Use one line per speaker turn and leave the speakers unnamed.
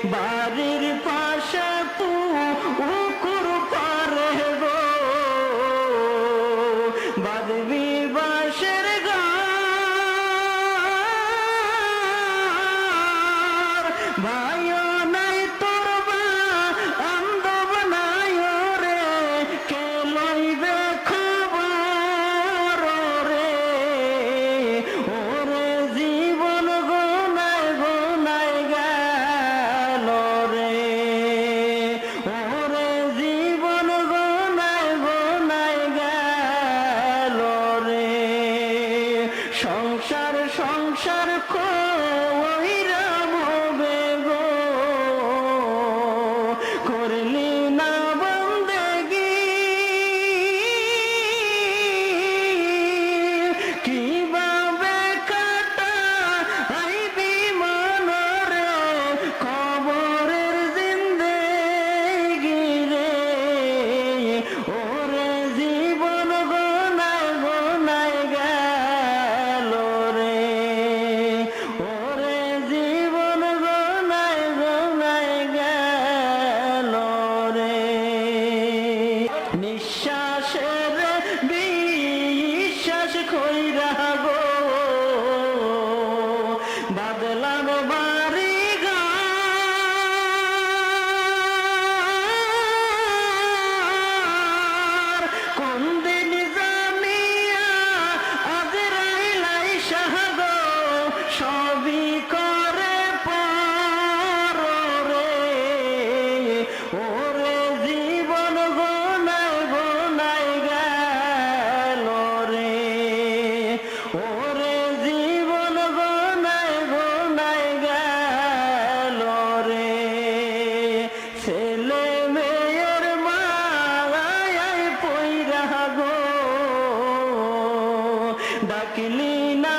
বাড়ির পাশে পুকুর পারে গো বাঁধবি বাঁশের ঘর ভাইও নাই তোর বান্ধব নাই রে কে লইবে খবর রে ওরে জীবন গোনায় গোনায় গেল রে ওরে জীবন গোনায় গোনায় গেল রে সংসার সংসার কইরা হবে গো করলি না বন্দেগি কিভাবে কাটা আইবি মনরে কবরের জিন্দেগি রে ওরে জীবন গোনায় গোনায় গেল রে ওরে জীবন গোনায় গোনায় গেল রে নিঃশ্বাসের বিশ্বাস কইরা গো বাদলাম বাড়ি ঘর কোন দিন জানিয়া আজরাইল শাহাদো সবই করে পার রে ওরে জীবন গোনায় গোনায় গেল রে ওরে জীবন গোনায় গোনায় গেল রে ছেলে মেয়ের মায়ায় পইরা গো ডাকলি না